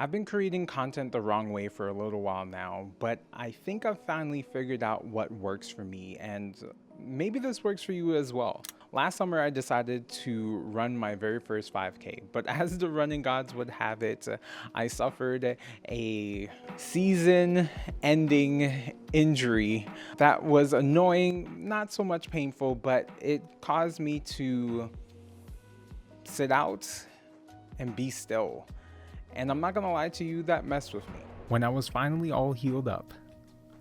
I've been creating content the wrong way for a little while now, but I think I've finally figured out what works for me, and maybe this works for you as well. Last summer, I decided to run my very first 5K, but as the running gods would have it, I suffered a season ending injury that was annoying, not so much painful, but it caused me to sit out and be still. And I'm not gonna lie to you, that messed with me. When I was finally all healed up,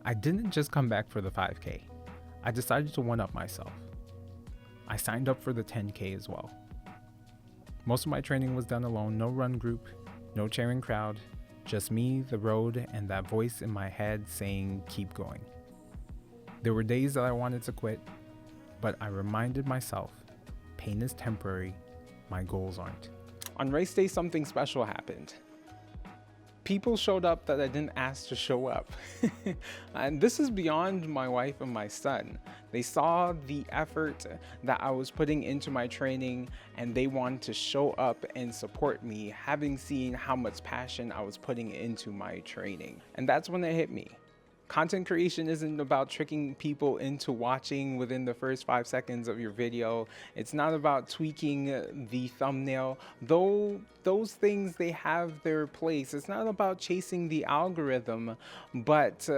I didn't just come back for the 5K. I decided to one-up myself. I signed up for the 10K as well. Most of my training was done alone, no run group, no cheering crowd, just me, the road, and that voice in my head saying, keep going. There were days that I wanted to quit, but I reminded myself, pain is temporary, my goals aren't. On race day, something special happened. People showed up that I didn't ask to show up. And this is beyond my wife and my son. They saw the effort that I was putting into my training, and they wanted to show up and support me, having seen how much passion I was putting into my training. And that's when it hit me. Content creation isn't about tricking people into watching within the first 5 seconds of your video. It's not about tweaking the thumbnail, though those things, they have their place. It's not about chasing the algorithm, but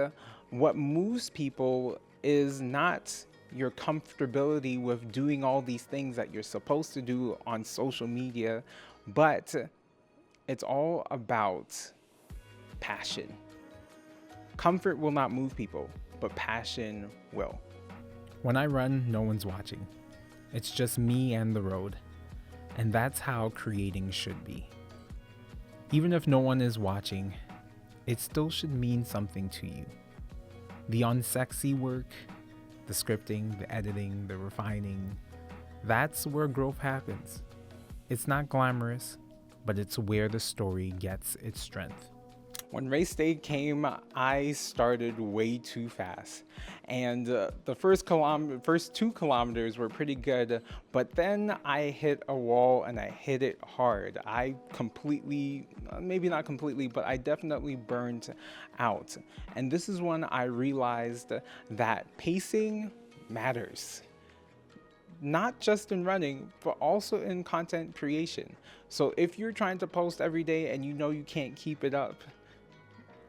what moves people is not your comfortability with doing all these things that you're supposed to do on social media, but it's all about passion. Comfort will not move people, but passion will. When I run, no one's watching. It's just me and the road. And that's how creating should be. Even if no one is watching, it still should mean something to you. The unsexy work, the scripting, the editing, the refining, that's where growth happens. It's not glamorous, but it's where the story gets its strength. When race day came, I started way too fast, and the first 2 kilometers were pretty good, but then I hit a wall and I hit it hard. I completely, maybe not completely, but I definitely burned out. And this is when I realized that pacing matters. Not just in running, but also in content creation. So if you're trying to post every day and you know you can't keep it up,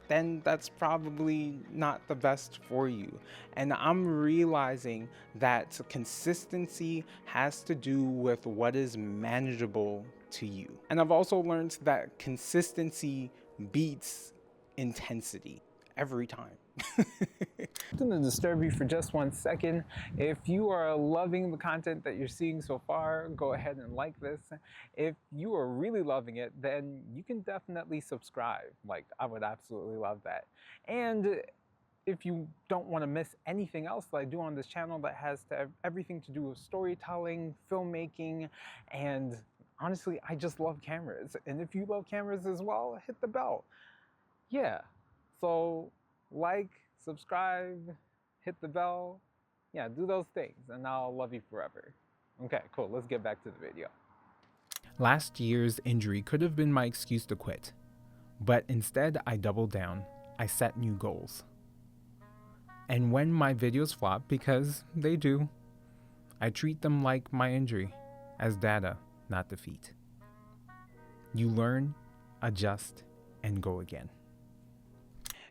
then that's probably not the best for you. And I'm realizing that consistency has to do with what is manageable to you. And I've also learned that consistency beats intensity every time. I'm going to disturb you for just 1 second. If you are loving the content that you're seeing so far, go ahead and like this. If you are really loving it, then you can definitely subscribe. Like, I would absolutely love that. And if you don't want to miss anything else that I do on this channel that has everything to do with storytelling, filmmaking, and honestly, I just love cameras. And if you love cameras as well, hit the bell. Yeah, so like, subscribe, hit the bell. Yeah, do those things and I'll love you forever. Okay, cool. Let's get back to the video. Last year's injury could have been my excuse to quit, but instead I doubled down. I set new goals. And when my videos flop, because they do, I treat them like my injury, as data, not defeat. You learn, adjust, and go again.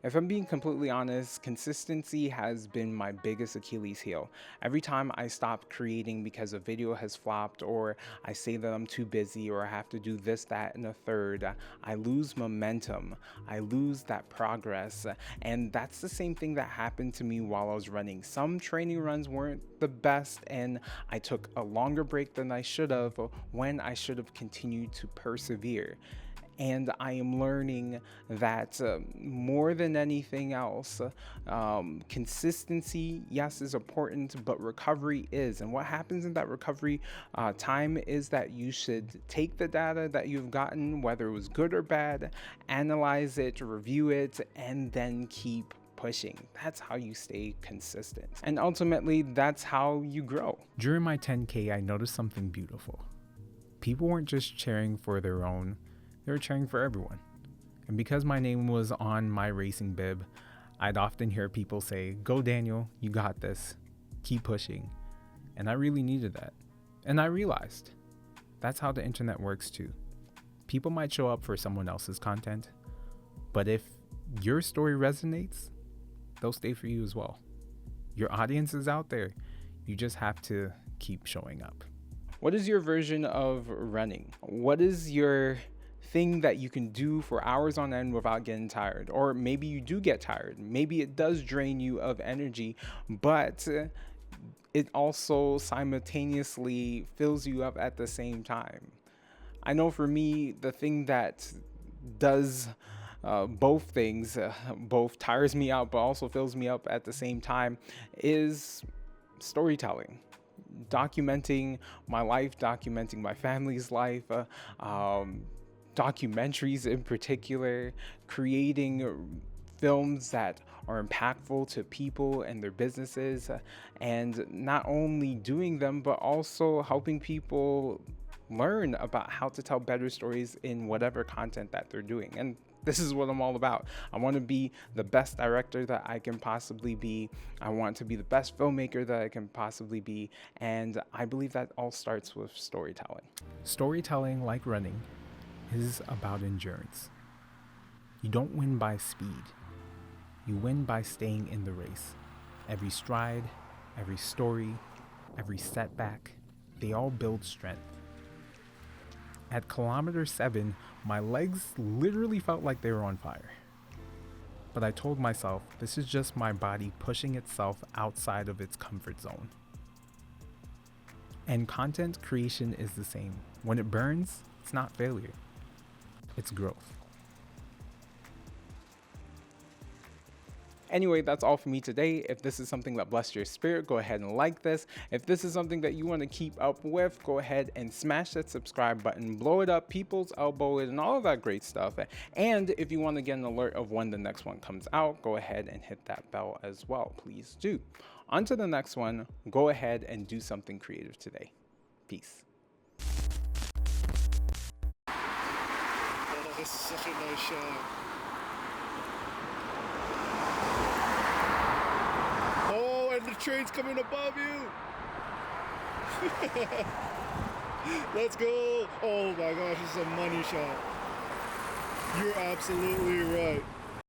If I'm being completely honest, consistency has been my biggest Achilles heel. Every time I stop creating because a video has flopped, or I say that I'm too busy, or I have to do this, that, and a third, I lose momentum. I lose that progress. And that's the same thing that happened to me while I was running. Some training runs weren't the best, and I took a longer break than I should have when I should have continued to persevere. And I am learning that more than anything else, consistency, yes, is important, but recovery is. And what happens in that recovery time is that you should take the data that you've gotten, whether it was good or bad, analyze it, review it, and then keep pushing. That's how you stay consistent. And ultimately, that's how you grow. During my 10K, I noticed something beautiful. People weren't just cheering for their own, they were cheering for everyone. And because my name was on my racing bib, I'd often hear people say, "Go Daniel, you got this. Keep pushing." And I really needed that. And I realized that's how the internet works too. People might show up for someone else's content, but if your story resonates, they'll stay for you as well. Your audience is out there. You just have to keep showing up. What is your version of running? What is your thing that you can do for hours on end without getting tired? Or maybe you do get tired. Maybe it does drain you of energy, but it also simultaneously fills you up at the same time. I know for me, the thing that does both things, both tires me out but also fills me up at the same time, is storytelling. Documenting my life, documenting my family's life, documentaries in particular, creating films that are impactful to people and their businesses, and not only doing them, but also helping people learn about how to tell better stories in whatever content that they're doing. And this is what I'm all about. I want to be the best director that I can possibly be. I want to be the best filmmaker that I can possibly be. And I believe that all starts with storytelling. Storytelling, like running, is about endurance. You don't win by speed. You win by staying in the race. Every stride, every story, every setback, they all build strength. At kilometer 7, my legs literally felt like they were on fire. But I told myself, this is just my body pushing itself outside of its comfort zone. And content creation is the same. When it burns, it's not failure, it's growth. Anyway, that's all for me today. If this is something that blessed your spirit, go ahead and like this. If this is something that you want to keep up with, go ahead and smash that subscribe button, blow it up, people's elbow it, and all of that great stuff. And if you want to get an alert of when the next one comes out, go ahead and hit that bell as well. Please do. On to the next one. Go ahead and do something creative today. Peace. Oh, this is such a nice shot. And the train's coming above you. Let's go. Oh my gosh, this is a money shot. You're absolutely right.